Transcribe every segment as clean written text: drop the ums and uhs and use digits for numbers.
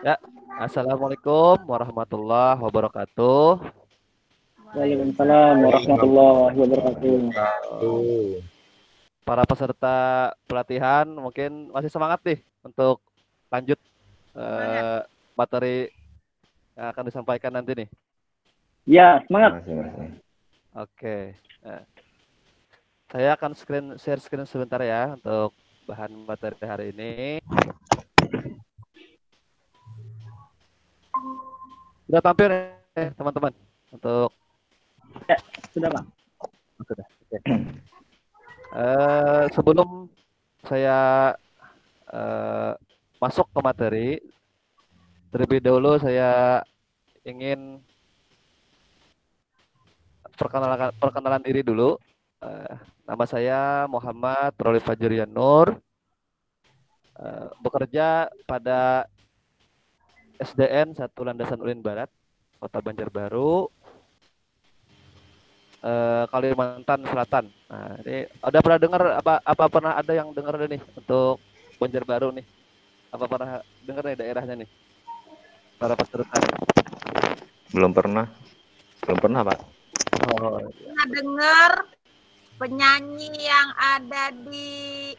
Ya, Assalamualaikum warahmatullahi wabarakatuh. Waalaikumsalam warahmatullahi wabarakatuh. Para peserta pelatihan mungkin masih semangat nih untuk lanjut materi yang akan disampaikan nanti nih. Ya, semangat. Oke. Saya akan share screen sebentar ya untuk bahan materi hari ini. Sudah tampil teman-teman untuk ya, sudah Pak. Sudah. Oke. Sebelum saya masuk ke materi, terlebih dahulu saya ingin perkenalan diri dulu. Nama saya Muhammad Roli Fajrian Nur, bekerja pada SDN 1 Landasan Ulin Barat, Kota Banjarbaru, Kalimantan Selatan. Nah, ini ada pernah dengar apa pernah ada yang dengar nih untuk Banjarbaru nih? Apa pernah dengar nih daerahnya nih? Para peserta nih. Belum pernah, Pak. Oh, pernah dengar penyanyi yang ada di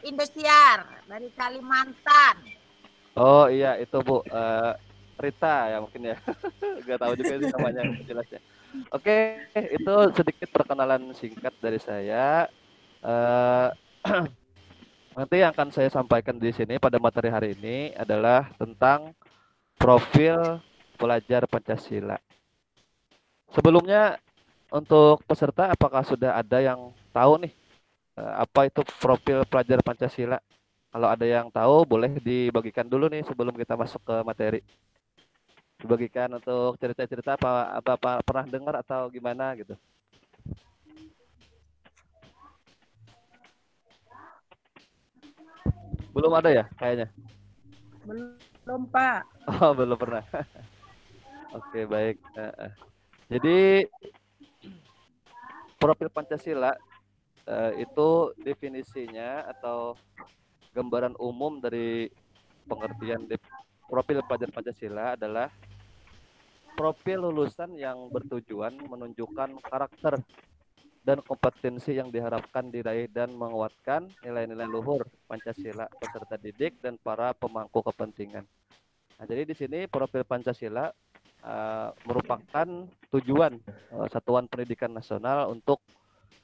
Indosiar dari Kalimantan. Oh iya itu Bu, Rita ya mungkin ya. Gak tahu juga sih namanya jelasnya. Oke, itu sedikit perkenalan singkat dari saya. Nanti yang akan saya sampaikan di sini pada materi hari ini adalah tentang profil pelajar Pancasila. Sebelumnya untuk peserta apakah sudah ada yang tahu nih apa itu profil pelajar Pancasila? Kalau ada yang tahu boleh dibagikan dulu nih sebelum kita masuk ke materi. Dibagikan untuk cerita-cerita apa pernah dengar atau gimana gitu. Belum ada ya kayaknya? Belum Pak. Oh belum pernah. Oke baik. Jadi profil Pancasila itu definisinya atau gambaran umum dari pengertian profil pelajar Pancasila adalah profil lulusan yang bertujuan menunjukkan karakter dan kompetensi yang diharapkan diraih dan menguatkan nilai-nilai luhur Pancasila peserta didik dan para pemangku kepentingan. Nah, jadi di sini profil Pancasila merupakan tujuan Satuan Pendidikan Nasional untuk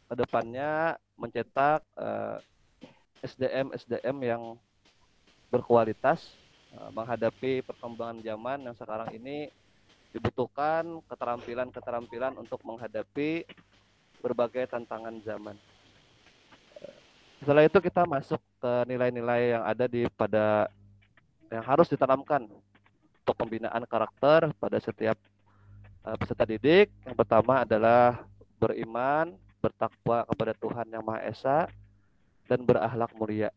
kedepannya mencetak SDM yang berkualitas menghadapi perkembangan zaman yang sekarang ini dibutuhkan keterampilan untuk menghadapi berbagai tantangan zaman. Setelah itu kita masuk ke nilai-nilai yang ada yang harus ditanamkan untuk pembinaan karakter pada setiap peserta didik. Yang pertama adalah beriman, bertakwa kepada Tuhan Yang Maha Esa, dan berakhlak mulia.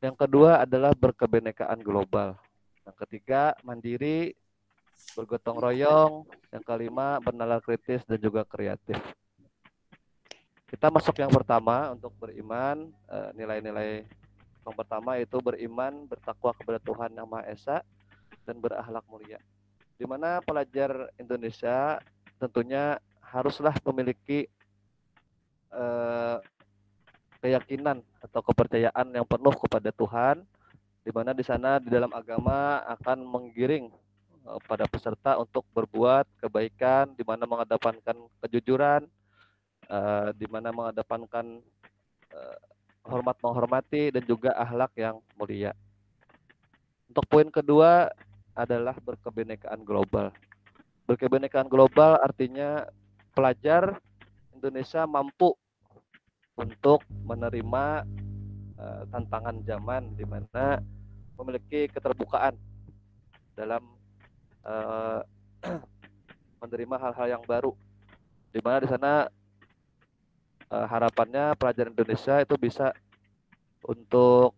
Yang kedua adalah berkebinekaan global. Yang ketiga, mandiri, bergotong royong. Yang kelima, bernalar kritis dan juga kreatif. Kita masuk yang pertama untuk beriman. Nilai-nilai yang pertama itu beriman, bertakwa kepada Tuhan Yang Maha Esa, dan berakhlak mulia. Di mana pelajar Indonesia tentunya haruslah memiliki keyakinan atau kepercayaan yang penuh kepada Tuhan, di mana di sana di dalam agama akan menggiring pada peserta untuk berbuat kebaikan, di mana mengedepankan kejujuran, di mana mengedepankan hormat menghormati dan juga akhlak yang mulia. Untuk poin kedua adalah berkebinekaan global. Berkebinekaan global artinya pelajar Indonesia mampu untuk menerima tantangan zaman di mana memiliki keterbukaan dalam menerima hal-hal yang baru, di mana di sana harapannya pelajar Indonesia itu bisa untuk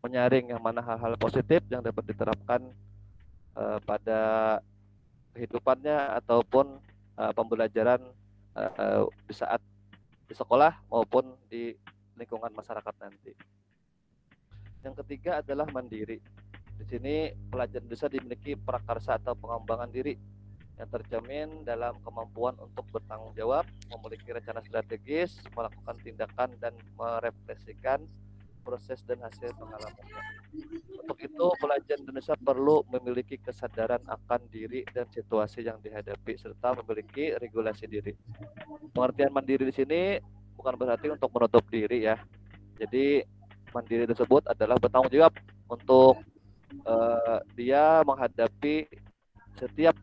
menyaring yang mana hal-hal positif yang dapat diterapkan pada kehidupannya ataupun pembelajaran di saat di sekolah maupun di lingkungan masyarakat nanti. Yang ketiga adalah mandiri. Di sini pelajar Indonesia dimiliki prakarsa atau pengembangan diri yang terjamin dalam kemampuan untuk bertanggung jawab, memiliki rencana strategis, melakukan tindakan dan merefleksikan proses dan hasil pengalamannya. Untuk itu, pelajar Indonesia perlu memiliki kesadaran akan diri dan situasi yang dihadapi serta memiliki regulasi diri. Pengertian mandiri di sini bukan berarti untuk menutup diri ya. Jadi mandiri tersebut adalah bertanggung jawab untuk dia menghadapi setiap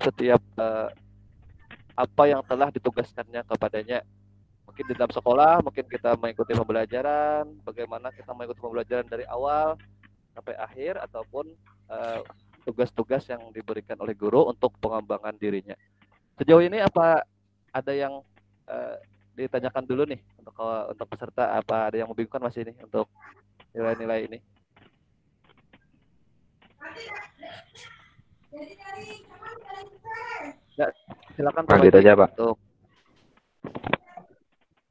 apa yang telah ditugaskannya kepadanya. Mungkin di dalam sekolah, mungkin kita mengikuti pembelajaran, bagaimana kita mengikuti pembelajaran dari awal sampai akhir, ataupun tugas-tugas yang diberikan oleh guru untuk pengembangan dirinya. Sejauh ini apa ada yang ditanyakan dulu nih untuk peserta, apa ada yang membingungkan masih ini untuk nilai-nilai ini? Ya, silakan Pak Lanjut Haji aja, Pak. untuk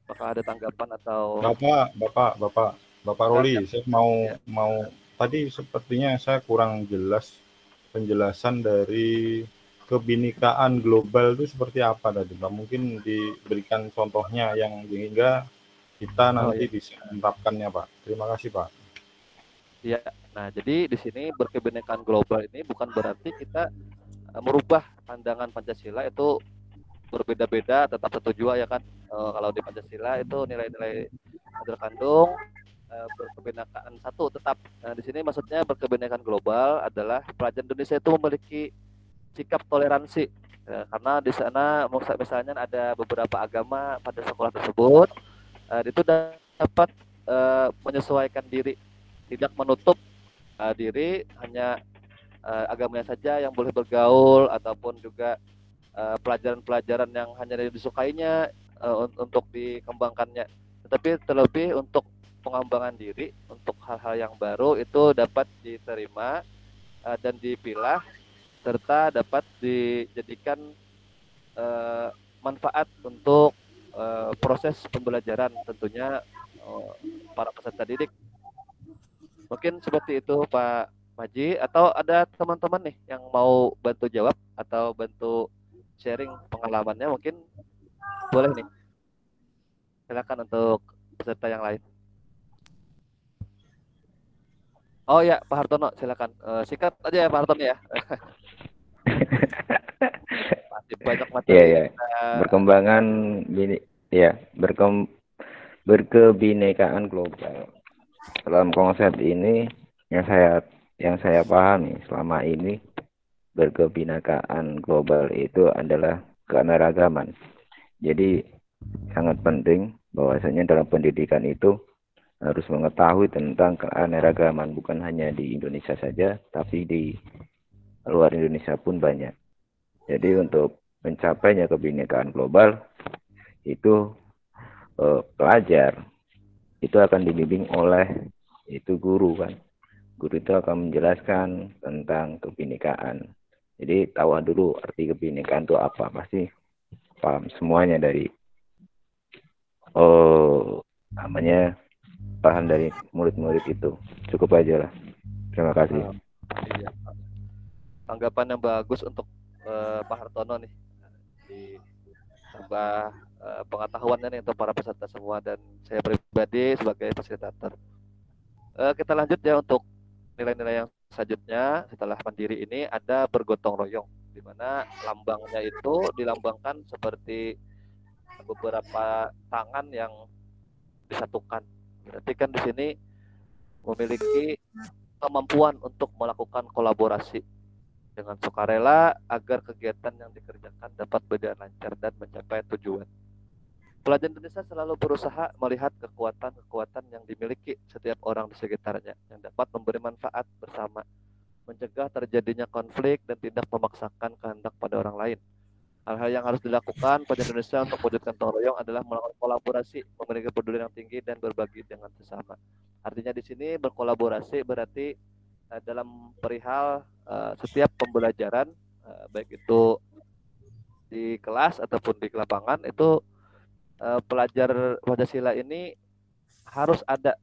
apakah ada tanggapan atau Bapak Roli, saya Ya. mau tadi sepertinya saya kurang jelas penjelasan dari kebinekaan global itu seperti apa tadi, Pak? Mungkin diberikan contohnya yang sehingga kita nanti bisa menerapkannya, Pak. Terima kasih, Pak. Iya. Nah, jadi di sini berkebinekaan global ini bukan berarti kita merubah pandangan Pancasila itu berbeda-beda tetap satu jua ya kan. Kalau di Pancasila itu nilai-nilai terkandung berkebinekaan satu tetap. Nah, di sini maksudnya berkebinekaan global adalah pelajar Indonesia itu memiliki sikap toleransi. Karena di sana misalnya ada beberapa agama pada sekolah tersebut, itu dapat menyesuaikan diri, tidak menutup diri hanya agamanya saja yang boleh bergaul, ataupun juga pelajaran-pelajaran yang hanya disukainya untuk dikembangkannya. Tetapi terlebih untuk pengembangan diri, untuk hal-hal yang baru itu dapat diterima dan dipilah, serta dapat dijadikan manfaat untuk proses pembelajaran tentunya para peserta didik. Mungkin seperti itu Pak Maji, atau ada teman-teman nih yang mau bantu jawab atau bantu sharing pengalamannya, mungkin boleh nih. Silakan untuk peserta yang lain. Oh ya, Pak Hartono, silakan. Singkat aja ya Pak Hartono ya. Masih banyak materi. Iya. Berkembangan berkebinekaan global. Dalam konsep ini yang saya pahami selama ini, berkebinekaan global itu adalah keanekaragaman. Jadi sangat penting bahwasanya dalam pendidikan itu harus mengetahui tentang keanekaragaman, bukan hanya di Indonesia saja, tapi di luar Indonesia pun banyak. Jadi untuk mencapainya kebinekaan global itu pelajar itu akan dibimbing oleh itu guru kan. Guru itu akan menjelaskan tentang kebinekaan. Jadi tahu dulu arti kebinekaan itu apa, pasti paham semuanya dari bahan dari murid-murid itu. Cukup aja lah. Terima kasih. Iya, tanggapan yang bagus untuk Pak Hartono nih, ditambah pengetahuannya nih untuk para peserta semua dan saya pribadi sebagai fasilitator. Kita lanjut ya untuk nilai-nilai yang selanjutnya. Setelah mandiri ini ada bergotong royong, di mana lambangnya itu dilambangkan seperti beberapa tangan yang disatukan. Berarti kan di sini memiliki kemampuan untuk melakukan kolaborasi dengan sukarela agar kegiatan yang dikerjakan dapat berjalan lancar dan mencapai tujuan. Pelajar Indonesia selalu berusaha melihat kekuatan-kekuatan yang dimiliki setiap orang di sekitarnya yang dapat memberi manfaat bersama, mencegah terjadinya konflik dan tidak memaksakan kehendak pada orang lain. Hal-hal yang harus dilakukan pelajar Indonesia untuk mewujudkan gotong royong adalah melakukan kolaborasi, memiliki kepedulian yang tinggi dan berbagi dengan sesama. Artinya di sini berkolaborasi berarti dalam perihal setiap pembelajaran, baik itu di kelas ataupun di lapangan, itu pelajar Pancasila ini harus ada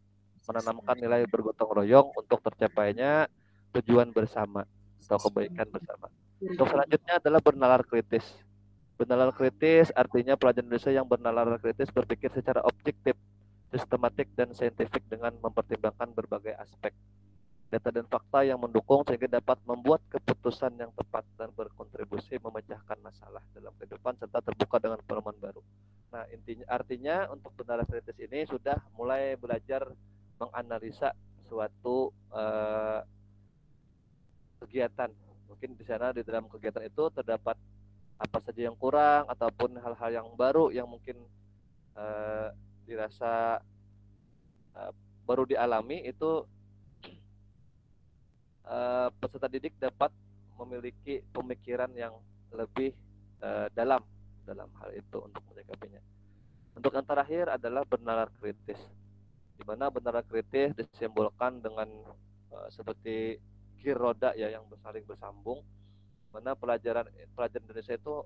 menanamkan nilai bergotong royong untuk tercapainya tujuan bersama atau kebaikan bersama. Untuk selanjutnya adalah bernalar kritis. Bernalar kritis artinya pelajar Indonesia yang bernalar kritis berpikir secara objektif, sistematik, dan saintifik dengan mempertimbangkan berbagai aspek data dan fakta yang mendukung sehingga dapat membuat keputusan yang tepat dan berkontribusi memecahkan masalah dalam kehidupan serta terbuka dengan pengalaman baru. Nah, artinya untuk bernalar kritis ini sudah mulai belajar menganalisa suatu kegiatan. Mungkin di sana di dalam kegiatan itu terdapat apa saja yang kurang ataupun hal-hal yang baru yang mungkin dirasa baru dialami, itu peserta didik dapat memiliki pemikiran yang lebih dalam hal itu untuk menyikapinya. Untuk yang terakhir adalah bernalar kritis, di mana bernalar kritis disimbolkan dengan seperti gear roda ya yang saling bersambung, mana pelajar Indonesia itu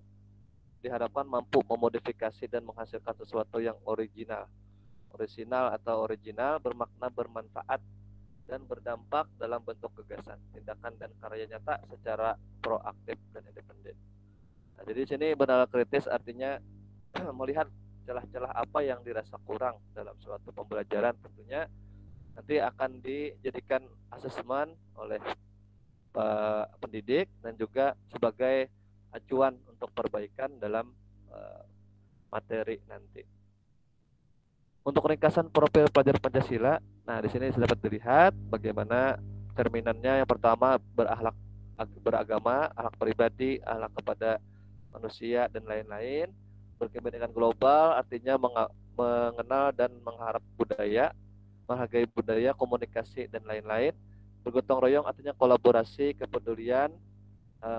diharapkan mampu memodifikasi dan menghasilkan sesuatu yang original atau original, bermakna, bermanfaat, dan berdampak dalam bentuk gagasan, tindakan, dan karya nyata secara proaktif dan independen. Nah, jadi di sini bernalar kritis artinya melihat celah-celah apa yang dirasa kurang dalam suatu pembelajaran, tentunya nanti akan dijadikan asesmen oleh pendidik dan juga sebagai acuan untuk perbaikan dalam materi nanti. Untuk ringkasan profil pelajar Pancasila, nah di sini dapat dilihat bagaimana cerminannya. Yang pertama, beragama, akhlak pribadi, akhlak kepada manusia, dan lain-lain. Berkepentingan global artinya mengenal dan mengharap budaya, menghargai budaya, komunikasi, dan lain-lain. Bergotong royong artinya kolaborasi, kepedulian,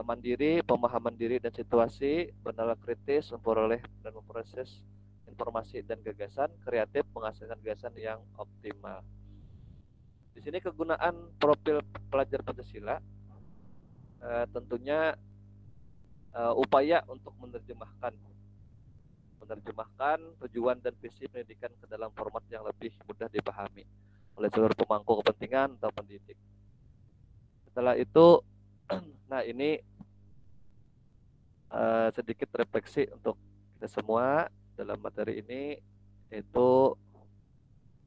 mandiri, pemahaman diri dan situasi, bernalar kritis, memperoleh dan memproses informasi dan gagasan, kreatif, menghasilkan gagasan yang optimal. Di sini kegunaan profil pelajar Pancasila tentunya upaya untuk menerjemahkan tujuan dan visi pendidikan ke dalam format yang lebih mudah dipahami oleh seluruh pemangku kepentingan atau pendidik. Setelah itu, nah ini sedikit refleksi untuk kita semua dalam materi ini, yaitu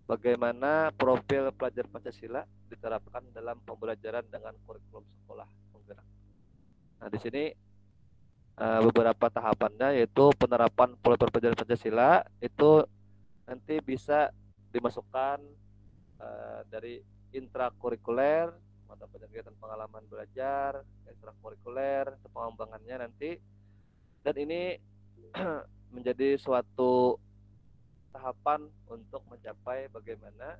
bagaimana profil pelajar Pancasila diterapkan dalam pembelajaran dengan kurikulum sekolah penggerak. Nah, di sini beberapa tahapannya, yaitu penerapan profil pelajar Pancasila itu nanti bisa dimasukkan dari intrakurikuler, mata pelajaran kegiatan pengalaman belajar, ekstrakurikuler, pengembangannya nanti, dan ini menjadi suatu tahapan untuk mencapai bagaimana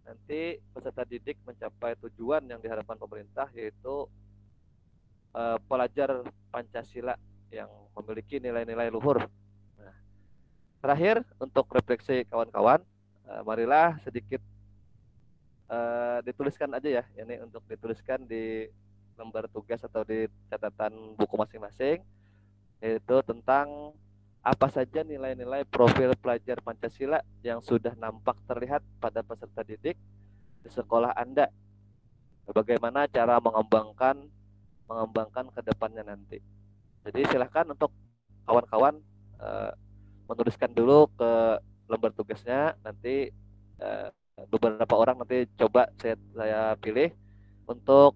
nanti peserta didik mencapai tujuan yang diharapkan pemerintah, yaitu pelajar Pancasila yang memiliki nilai-nilai luhur. Nah, terakhir untuk refleksi kawan-kawan, marilah sedikit dituliskan aja ya, ini untuk dituliskan di lembar tugas atau di catatan buku masing-masing, yaitu tentang apa saja nilai-nilai profil pelajar Pancasila yang sudah nampak terlihat pada peserta didik di sekolah Anda. Bagaimana cara mengembangkan ke depannya nanti. Jadi silahkan untuk kawan-kawan menuliskan dulu ke lembar tugasnya. Nanti beberapa orang nanti coba saya pilih untuk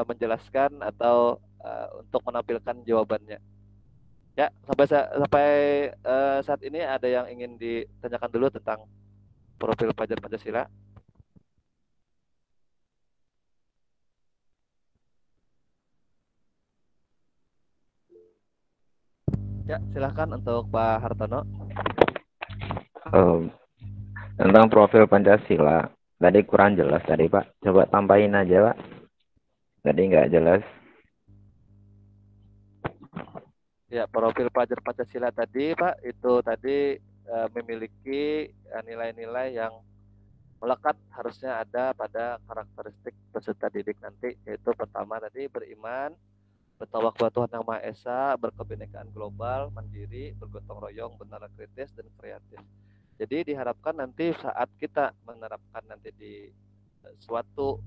menjelaskan atau untuk menampilkan jawabannya. Ya, sampai saat ini ada yang ingin ditanyakan dulu tentang profil pelajar Pancasila? Ya, silahkan untuk Pak Hartono. Tentang profil Pancasila, tadi kurang jelas tadi Pak. Coba tambahin aja Pak. Tadi nggak jelas. Ya, profil pelajar Pancasila tadi Pak, itu tadi memiliki nilai-nilai yang melekat harusnya ada pada karakteristik peserta didik nanti, yaitu pertama tadi beriman, bertawakal Tuhan Yang Maha Esa, berkebinekaan global, mandiri, bergotong royong, bernalar kritis, dan kreatif. Jadi diharapkan nanti saat kita menerapkan nanti di suatu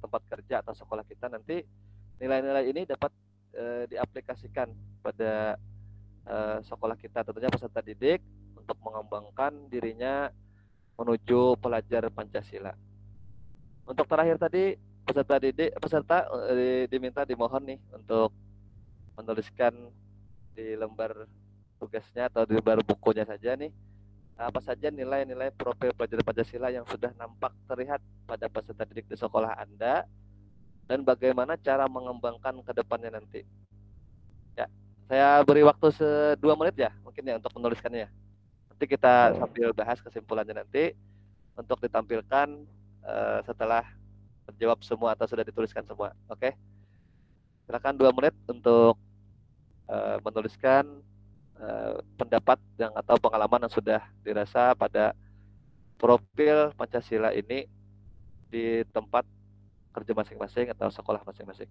tempat kerja atau sekolah kita, nanti nilai-nilai ini dapat diaplikasikan pada sekolah kita, tentunya peserta didik untuk mengembangkan dirinya menuju pelajar Pancasila. Untuk terakhir tadi peserta dimohon nih untuk menuliskan di lembar tugasnya atau di lembar bukunya saja nih, apa saja nilai-nilai profil pelajar Pancasila yang sudah nampak terlihat pada peserta didik di sekolah Anda, dan bagaimana cara mengembangkan ke depannya nanti. Ya, saya beri waktu 2 menit ya mungkin ya untuk menuliskannya. Nanti kita sambil bahas kesimpulannya nanti untuk ditampilkan setelah menjawab semua atau sudah dituliskan semua. Oke. Silakan 2 menit untuk menuliskan pendapat yang atau pengalaman yang sudah dirasa pada profil Pancasila ini di tempat kerja masing-masing atau sekolah masing-masing.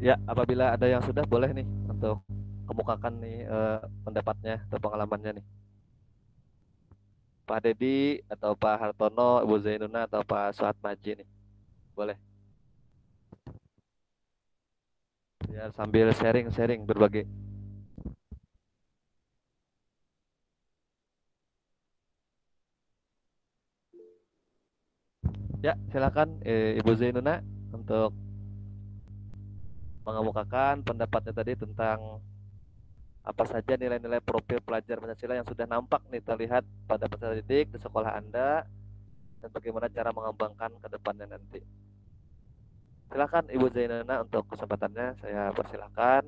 Ya, apabila ada yang sudah, boleh nih untuk kemukakan nih pendapatnya atau pengalamannya nih. Pak Dedi atau Pak Hartono, Ibu Zainuna atau Pak Suhat Maji nih. Boleh. Ya, sambil sharing berbagi. Ya, silakan Ibu Zainuna untuk mengemukakan pendapatnya tadi tentang apa saja nilai-nilai profil pelajar Pancasila yang sudah nampak nih terlihat pada peserta didik di sekolah Anda, dan bagaimana cara mengembangkan ke depannya nanti. Silakan Ibu Zainana untuk kesempatannya, saya persilakan.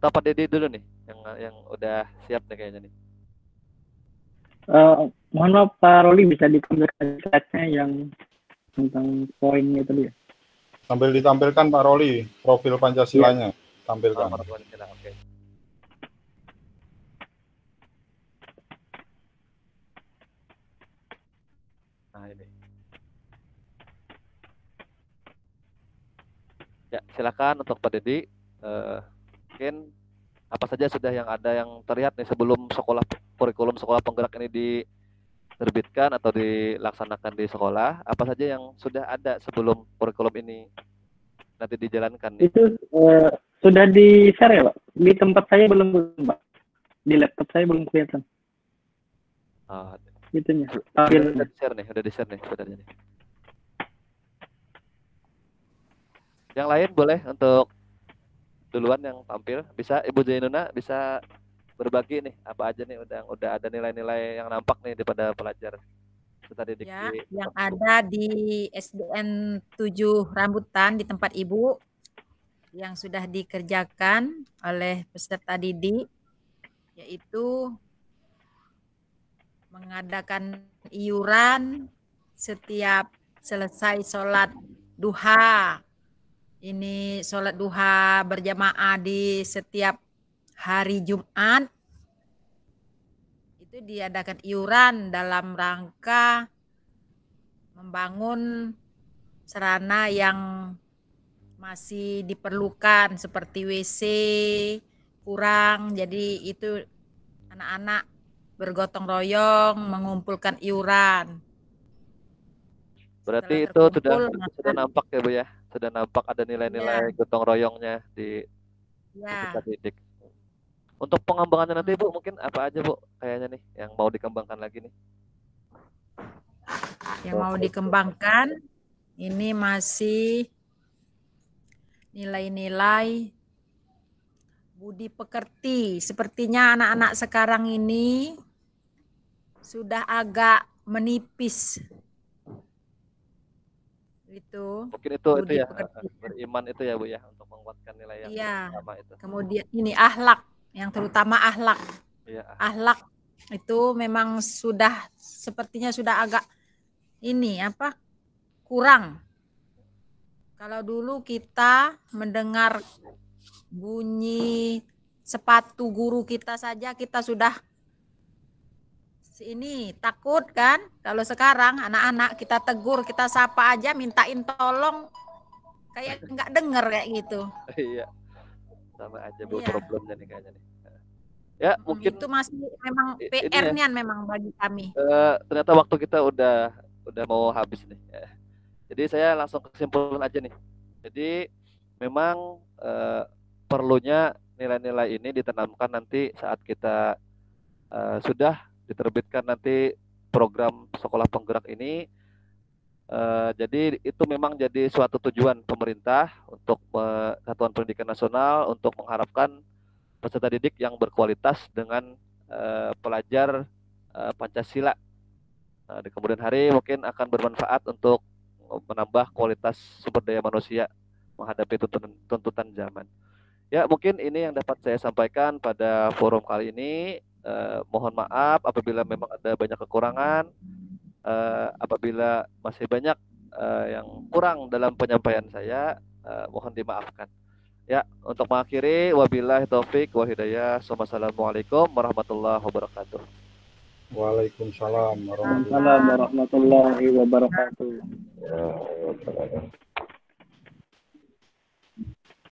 Atau Pak Dedi dulu nih yang udah siap nih kayaknya nih. Mohon maaf Pak Roli, bisa ditampilkan slide-nya yang tentang poinnya tadi ya. Sambil ditampilkan Pak Roli profil Pancasilanya, tampilkan. Oke. Nah ini. Ya, silakan untuk Pak Dedi. Mungkin apa saja sudah yang ada yang terlihat nih sebelum kurikulum sekolah penggerak ini diterbitkan atau dilaksanakan di sekolah, apa saja yang sudah ada sebelum kurikulum ini nanti dijalankan nih? Itu sudah di-share ya Pak? Di tempat saya belum Pak. Di laptop saya belum kelihatan. Itunya. Udah di-share nih sebenarnya nih. Yang lain boleh untuk duluan yang tampil, bisa Ibu Zainuna bisa berbagi nih apa aja nih udah ada nilai-nilai yang nampak nih daripada pelajar peserta didik Ya, di yang ada di SDN 7 Rambutan di tempat Ibu yang sudah dikerjakan oleh peserta didik, yaitu mengadakan iuran setiap selesai sholat duha. Ini sholat duha berjamaah di setiap hari Jumat. Itu diadakan iuran dalam rangka membangun sarana yang masih diperlukan seperti WC kurang. Jadi itu anak-anak bergotong royong mengumpulkan iuran. Berarti itu sudah nampak ya Bu ya, sudah nampak ada nilai-nilai gotong royongnya di peserta didik. Untuk pengembangannya nanti Bu, mungkin apa aja Bu kayaknya nih yang mau dikembangkan lagi nih? Yang mau dikembangkan ini masih nilai-nilai budi pekerti. Sepertinya anak-anak sekarang ini sudah agak menipis. Itu Mungkin itu budi ya pekerti. beriman itu ya Bu ya untuk menguatkan nilai yang Iya. pertama itu. Kemudian ini akhlak, yang terutama akhlak. Iya. Akhlak itu memang sudah sepertinya sudah agak ini apa? Kurang. Kalau dulu kita mendengar bunyi sepatu guru kita saja kita sudah ini takut kan. Kalau sekarang anak-anak kita tegur, kita sapa aja mintain tolong kayak nggak denger kayak gitu. Iya. Sama aja Bu Iya. problemnya nih kayaknya nih. Ya, mungkin Itu masih memang ini ya. PR-nya memang bagi kami. Ternyata waktu kita udah mau habis nih. Jadi saya langsung kesimpulan aja nih. Jadi memang perlunya nilai-nilai ini ditanamkan nanti saat kita sudah diterbitkan nanti program sekolah penggerak ini. Jadi itu memang jadi suatu tujuan pemerintah untuk Satuan Pendidikan Nasional untuk mengharapkan peserta didik yang berkualitas dengan pelajar Pancasila. Di kemudian hari mungkin akan bermanfaat untuk menambah kualitas sumber daya manusia menghadapi tuntutan zaman. Ya, mungkin ini yang dapat saya sampaikan pada forum kali ini. Mohon maaf apabila memang ada banyak kekurangan, apabila masih banyak yang kurang dalam penyampaian saya, mohon dimaafkan. Ya, untuk mengakhiri, wabillahi taufik wa hidayah. Wassalamualaikum warahmatullahi wabarakatuh. Waalaikumsalam warahmatullahi Waalaikumsalam warahmatullahi wabarakatuh. Ya,